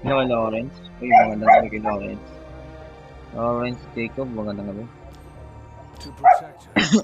Hello, Lawrence. Uy, magandang gabi kay Lawrence. Lawrence Jacob, magandang gabi. To protect her.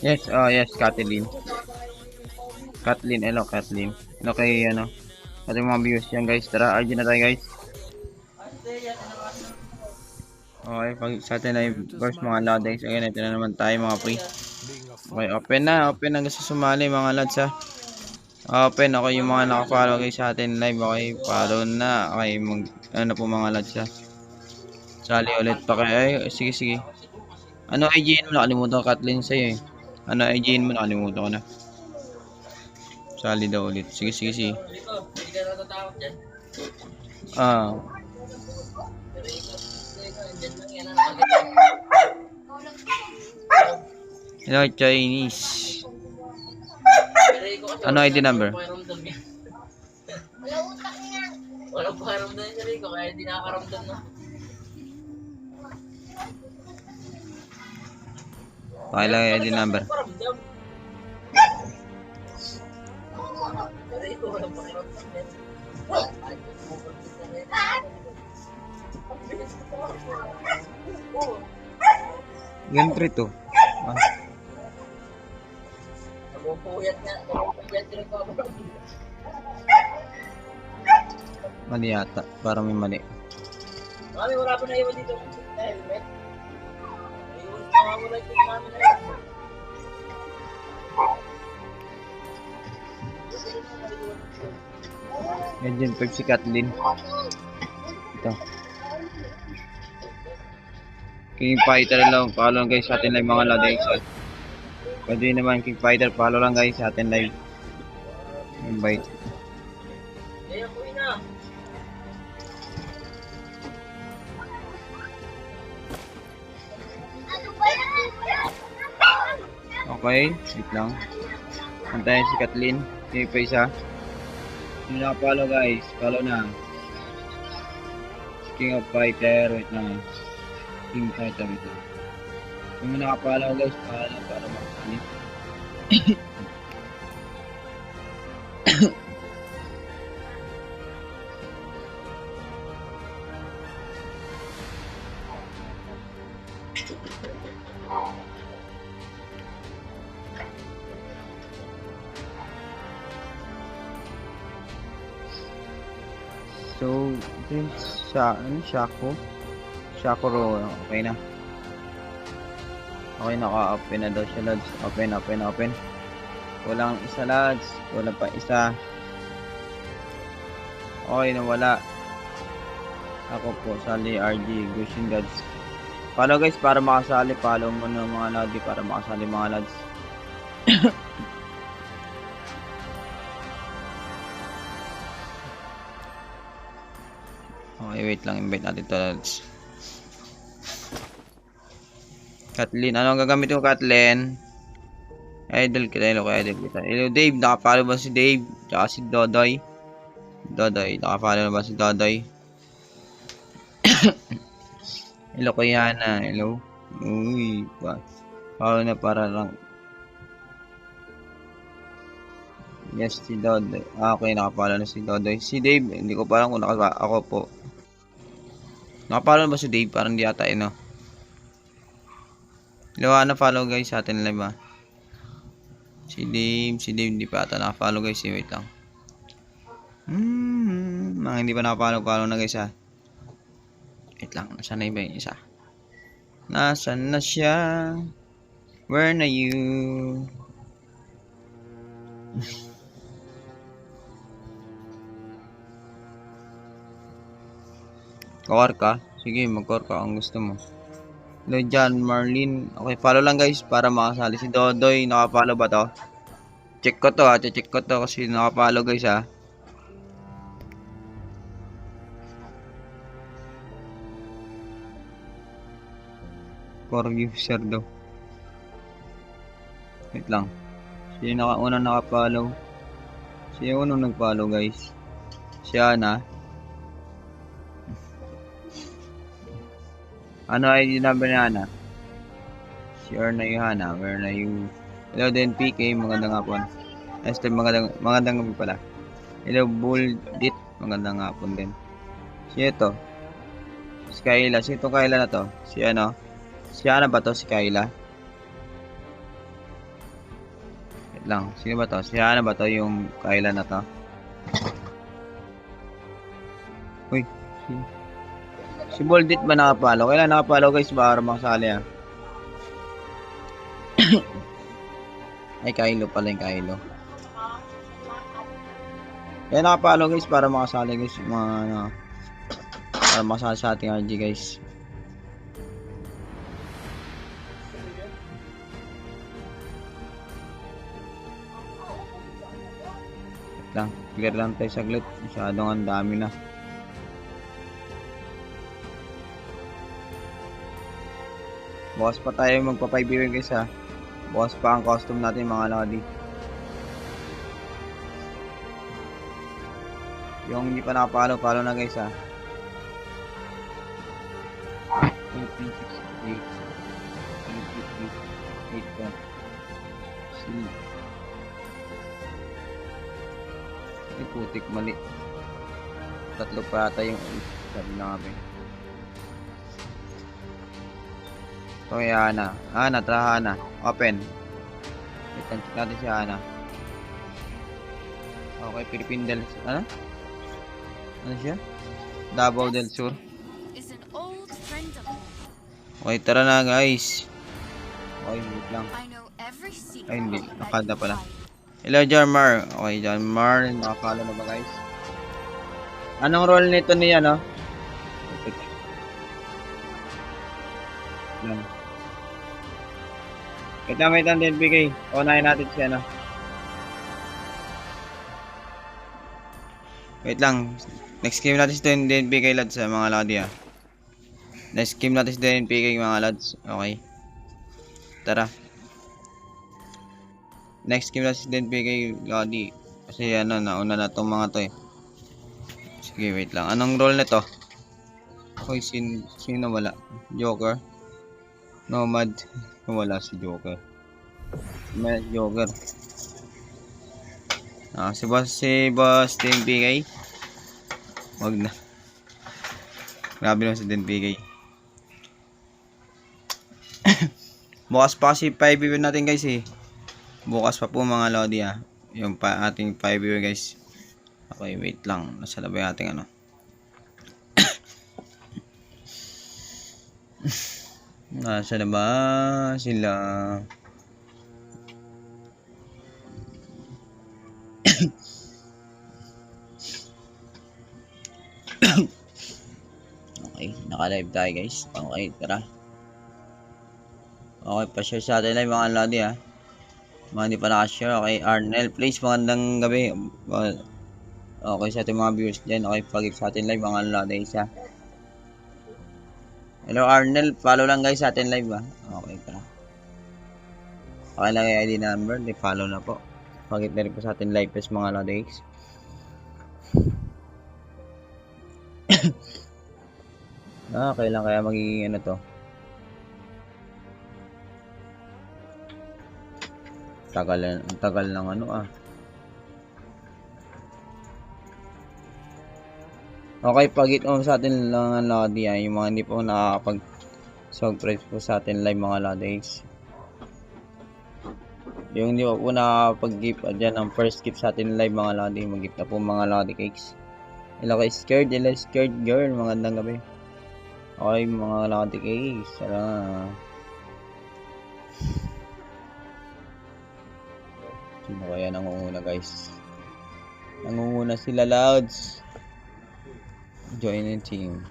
Yes, yes, Kathleen. Kathleen, hello, Kathleen. Hello kay, ating mga viewers yan, guys. Tara, RG na tayo, guys. Okay, pag sa atin ay first mga lads, again, ito na naman tayo, mga pre. Okay, open na gusto sumali, mga lads, ha. Open, okay, yung mga naka-follow guys sa atin live, okay, follow na. Okay, ano po mga lads, ha. Sali ulit pa kayo. Ay, sige. Ano IG mo? Nakalimutan ko, Kathleen, sa'yo, eh. Ano IG mo? Nakalimutan ko na. Sali daw ulit. Sige. Hindi ka natatakot dyan. Ah, Dyan lang yan. hello, Chinese. Ano ID number? Walang pakiramdam yung sarili ko, kaya hindi nakakaramdam na. Okay lang yung ID number. Paramdam. Sarili ko, walang pakiramdam yan. Gantry to. Ah, Nagpupuyat rin ko ako. mali yata. Parang may mali. Mami, wala pa na iwan dito. Helmet. mawawala yung team namin na yun. Engine 5 si Kathleen. Ito. King Fighter lang. Follow lang guys sa atin live mga lodi. Pwede naman King Fighter. Follow lang guys sa atin live. Invite. Ayan, uwi na. Okay. Wait lang. Antayin si Kathleen. Sige pa isa. Sino nakapollow guys? Follow na. King of Fighter. Wait lang. King Fighter. Wait lang. Kung nakapollow guys, follow para makasali. So, din sa Shakuro, okay na. Okay, naka-open na daw siya, lads. Open. Walang isa, lads. Wala pa isa. Okay, nawala. Ako po, Sally RG, Gushin Gods. Follow guys, para makasali. Follow mo na mga lodi para makasali mga lads. Okay, wait lang. Invite natin to, lads. Kathleen, ano ang gagamitin ko, Kathleen? Idol kita, hello kay idol kita. Hello Dave, nakapalo ba si Dave? Tsaka si Dodoy. Nakapalo ba si Dodoy? Hello kay Hana, hello. Uy, follow na para lang. Yes, si Dodoy. Okay, nakapalo na si Dodoy. Si Dave, hindi ko pa alam kung ako po. Nakapalo ba si Dave? Parang di ata no. Hello, Hana, follow guys sa atin live Si Dave hindi pa ata naka-follow guys, wait lang. Mga hindi pa naka-follow na guys Wait lang, nasaan na iba yung isa? Nasaan na siya? Where na you? Kawar ka? Sige, mag-core ka ang gusto mo. Hello John, Marlene. Okay, follow lang guys para makasali si Dodoy. Naka-follow ba to? Check ko to check ko to kasi naka-follow guys Core user daw. Wait lang. Sino unang naka-follow? Sino unang nag-follow guys? Si Ana. Ano ID number ni Ana? Si Erna Yohana, where na you? Hello din PK, magandang hapon. Esther, magandang gabi pala. Hello Bulldit, magandang hapon din. Si ito? Si Kayla, si itong Kayla na to? Si ano? Si Ana ba to? Si Kayla? Wait lang, sino ba to? Si Ana ba to yung Kayla na to? Uy, si Boldit ba nakapalo? Kailan nakapalo guys para makasali Ay, Kylo pala yung Kylo. Kaya nakapalo guys para makasali guys mga para makasali sa ating RG guys. Wait lang, clear lang tayo saglit. Masyadong ang dami na. Bukas pa tayo magpa-5 guys Bukas pa ang costume natin mga lodi. Yung hindi pa nakapalo, follow na guys 8, 6, 8, 8, 8, 8, ay putik mali. Tatlo pa ata yung sabi na kami. So, Hana. Tara Hana. Open. Wait, check natin si Hana. Okay, Philippine Del... Ano? Ano siya? Davao del Sur. Okay, tara na guys. Okay, wait lang. I know every secret Ay, hindi. that Nakada you pala. hide. Hello, Jarmar. Okay, Jarmar. Nakapalo na ba, guys? Anong role nito niya, no? Lang. Wait lang, DNPK. Unahin natin siya, no? Wait lang. Next game natin si DNPK, lads, sa mga lodi, ah. Next game natin si DNPK, mga lads. Okay. Tara. Next game natin si DNPK, lodi. Kasi, ano, nauna na tong mga to, eh. Sige, wait lang. Anong role nito? Hoy, sino wala? Joker? Nomad? Wala si Joker. May Joker. Si boss DNPK. Wag na. Grabe naman si DNPK. Bukas pa kasi 5 viewer natin, guys, eh. Bukas pa po, mga lodi, ah. Yung ating 5 viewer, guys. Okay, wait lang. Nasa labay ating ano. Nasa na ba sila? Okay, naka-live tayo, guys. Okay, tara. Okay, pa-share sa atin live, mga lodi, ha. Mga hindi pa naka-share. Okay, Arnel, please, magandang gabi. Okay, sa ating mga viewers dyan. Okay, pag-give sa atin live, mga lodi, isa. Hello, Arnel. Follow lang, guys, sa atin live, ha. Okay, tara. Okay lang yung ID number. Di follow na po. Pag-give na rin po sa atin live, please, mga lodi. Kailan kaya magiging ano to? Tagal ng ano, ah. Okay, pag-hit sa atin lang ang lodi, ah. Yung mga hindi po nakakapag-subscribe po sa atin live, mga lodi. Yung hindi po nakakapag-gift dyan ang first gift sa atin live, mga lodi. Mag-gift na po, mga lodi cakes. Hello kay Scared Girl. Magandang gabi. Okay, mga lodi cakes. Tara. Sino kaya nangunguna, guys? Nangunguna sila, Louds. Join the team.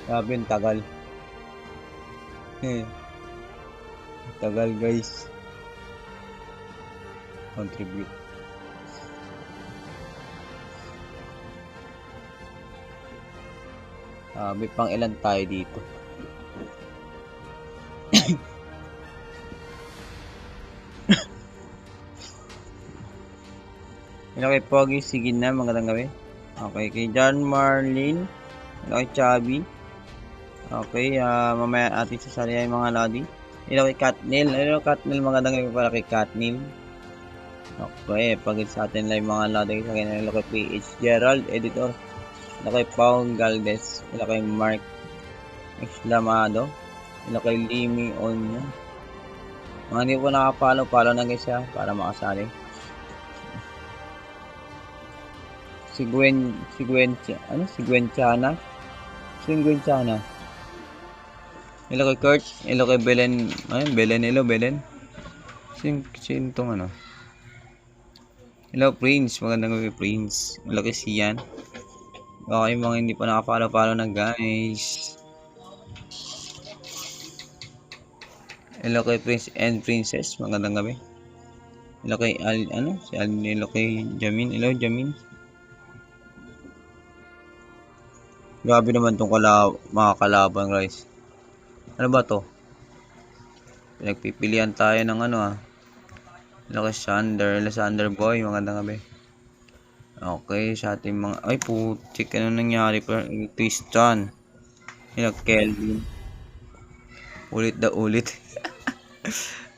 Grabe, tagal. Tagal, guys. Contribute. May pang ilan tayo dito. Hello kay Pogi, sige na, magandang gabi. Okay, kay John Marlin. Hello kay Chubby. Okay, mamaya ating sasali ay mga lodi. Hello kay Katnil. Hello Katnil, magandang gabi para kay Katnil. Okay, pagit sa atin live, mga lodi. Hello kay PH Gerald, editor. Hello kay Paul Galvez. Hello kay Mark Exclamado. Hello kay Limi Onyo. Mga hindi po nakapalo na, guys, ha, para makasali. Si Gwenchana. Hello kay Kurt. Hello kay Belen. Hello, Belen. Sin tong ano? Hello, Prince. Magandang gabi, Prince. Hello kay Sian. Okay, mga hindi pa nakapalo na, guys. Hello kay Prince and Princess. Magandang gabi. Hello kay hello kay Jamin. Hello, Jamin. Grabe naman tong mga kalaban, guys. Ano ba to? Pinagpipilian tayo ng ano, ah. Hello kay Sander Boy. Magandang gabi. Okay, sa ating mga... Ay, putik. Ano nangyari pa? Tristan. Hello, Kelvin. Ulit.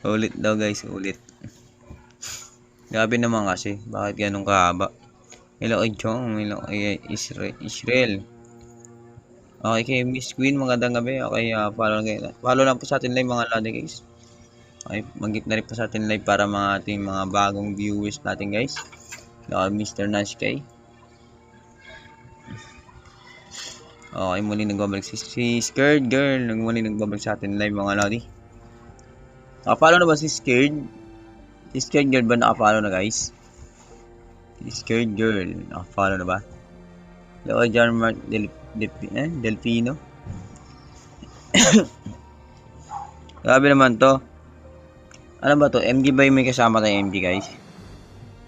Ulit daw, guys. Ulit. Grabe naman kasi. Bakit ganun kahaba? Hello kay Chong. Hello kay Israel. Okay, kay Miss Queen, magandang gabi. Okay, follow lang po sa atin live mga lodi guys. Okay, mag-hit na rin po sa atin live para mga ating mga bagong viewers natin guys. Mr. Nash kay. Okay, muli nagbabalik si Scared Girl. Muli nagbabalik sa atin live mga lodi. Follow na ba si Scared? Si Scared Girl ba naka-follow na guys? Si Scared Girl, naka-follow na ba? Hello, John Mark Delfino. Grabe naman to. Ano ba to? MG ba yung may kasama tayo MG guys?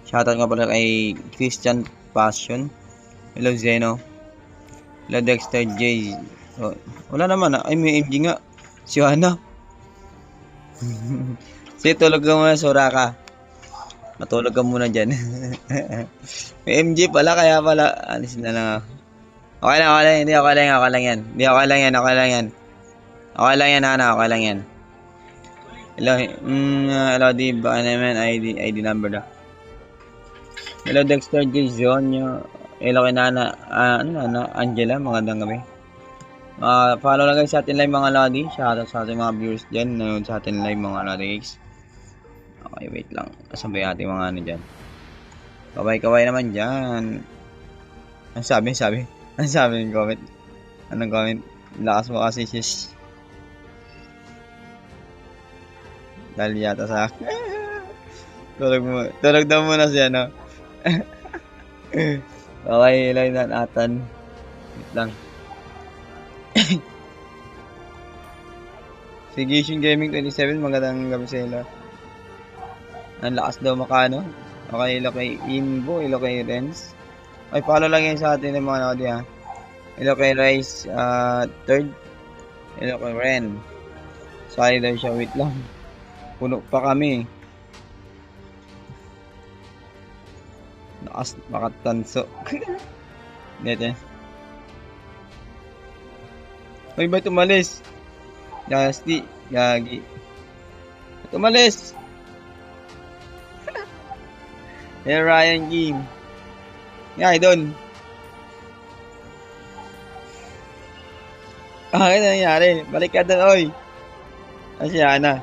Shoutout nga pala kay Christian Passion. Hello Zeno. Hello Dexter J. Oh, wala naman ay may MG nga. Si Ana. Sige, tulog ka muna Soraka. Matulog ka muna dyan. May MG pala kaya pala. Alis na lang ako. Okay lang. Hindi okay lang yan. Okay lang yan. Okay lang yan, Ana. Okay lang yan. Hello, di ba naman ID number daw. Hello, Dexter J. Zonyo. Hello kay Nana. Angela. Magandang gabi. Follow lang guys sa atin live mga lodi. Shoutout sa ating mga viewers dyan. Nanood sa atin live mga lodi guys. Okay, wait lang. Kasabay ating mga ano dyan. Kaway naman dyan. Ang sabi? Ang sabi ng comment? Anong comment? Lakas mo kasi sis. Dahil yata sa akin. Tulog daw muna siya, no? Okay, ilan na atan. Wait lang. Si Gishin Gaming 27, magandang gabi sa ilo. Ang lakas daw makano. Okay, ilo kay Inbo, ilo kay Renz. Ay, follow lang yan sa atin ng mga nodi ha. Hello kay Rice, third. Hello kay Ren. Sorry daw siya, wait lang. Puno pa kami. Nakas, makatanso. Dito. Uy, ba't umalis? Gasti, gagi. Ba't umalis? Hey, Ryan Kim. Ngay doon. Ano nangyari? Balik ka doon, oy. Asya na.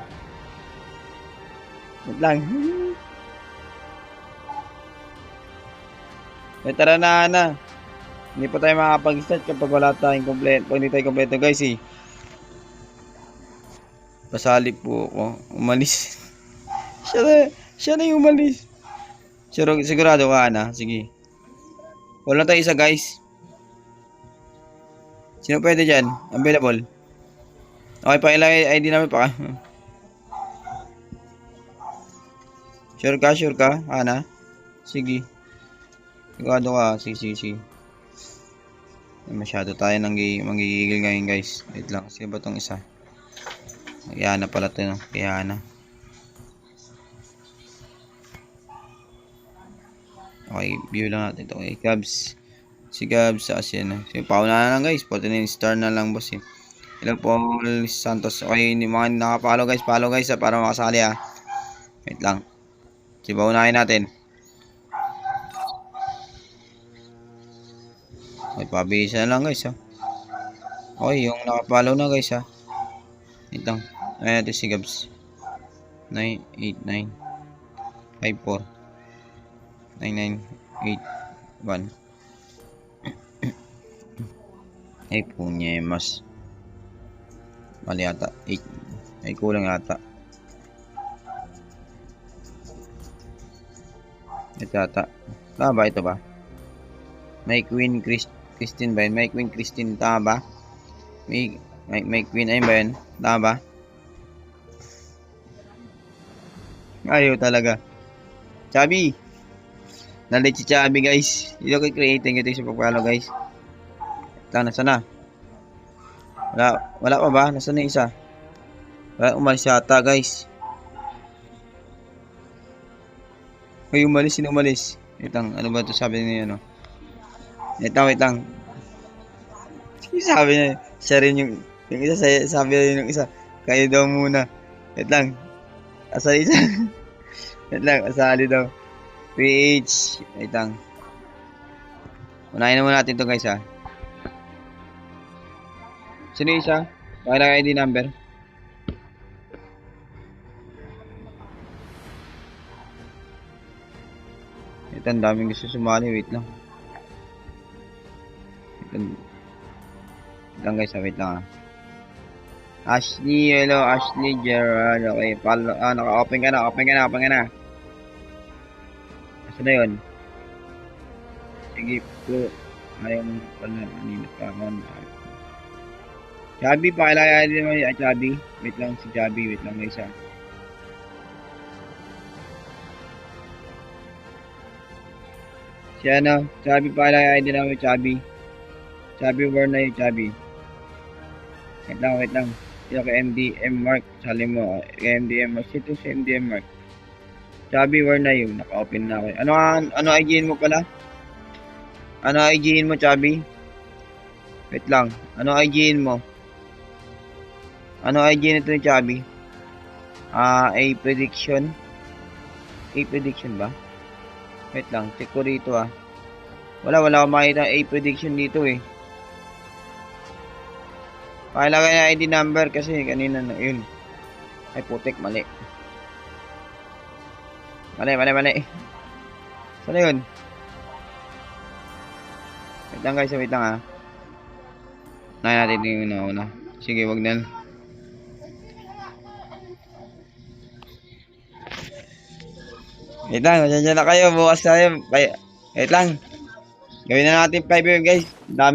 Wait lang. Tara na, Ana. Hindi pa tayo makapag-start kapag wala tayong kompleto. Pag hindi tayo kompleto, guys, eh. Pasali po ako. Umalis. siya na yung umalis. Sigurado ka, Ana. Sige. Wala tayo isa, guys. Sino pwede dyan? Available. Okay, pakilagay ID namin pa. Sure ka, Ana? Sige. Sigurado ka. Sige. Masyado tayo manggigigil ngayon, guys. Wait lang. Sino ba tong isa? Kaya na pala ito, no? Kaya na. Okay, view lang natin ito. Okay, Gabs. Si Gabs sa Asya na. So, pauna na lang guys. 49 star na lang boss eh. Ilan po Santos. Okay, mga nakapalo guys. Follow guys para makasali ha. Wait lang. Si paunahin natin. Okay, pabisa na lang guys ha. Okay, yung nakapalo na guys ha. Wait lang. Ayan natin si Gabs. 989 54 9981. Ay punya mas. Mali yata. 8. Ay kulang yata. Ito yata. Tama ba ito ba? May Queen Christine ba yun? May Queen Christine. Tama ba? May Queen ayun ba yun? Tama ba? Ayaw talaga. Chubby. Nalit si Chubby guys. Dito kay creating ito sa pagpalo guys. Ito, nasa na? Wala pa ba? Nasa na isa? Wala, umalis yata guys. Uy, umalis. Sino umalis? Wait lang, ano ba ito sabi niya no? Wait lang. Sabi niya, siya rin yung isa, sabi rin yung isa. Kayo daw muna. Wait lang. Asali isa. Wait lang, asali daw. PH. Wait lang. Unahin na muna natin to guys ha. Sino yung isa? Pakilagay ID number. Ito, ang daming gusto sumali. Wait lang. Wait lang guys, wait lang Ashley, hello, Ashley Gerard. Okay, follow, naka-open ka na. Asa na yun? Sige po. Ayaw mo pala, kanina pa ako. Chubby, pakilala din mo yung Chubby. Wait lang si Chubby, wait lang guys Si ano, Chubby, pakilala din namin Chubby. Chubby, where na yung Chubby? Wait lang. Yung kay MDM Mark, sali mo. Kay MDM Mark. Sito si MDM Mark. Chubby, where na yun? Naka-open na ako. Ano IG-in mo pala? Ano IG-in mo, Chubby? Wait lang. Ano IG-in mo? Ano IG nito ni Chubby? A prediction? A prediction ba? Wait lang. Check ko rito Wala akong makita A prediction dito Pakilagay na ID number kasi kanina na yun. Ay putik, mali. Mali. Saan na yun? Wait lang guys, wait lang natin yung una. Sige, wag na. Wait lang, dyan na kayo. Bukas tayo. Wait lang. Gawin na natin 5 guys. Dami.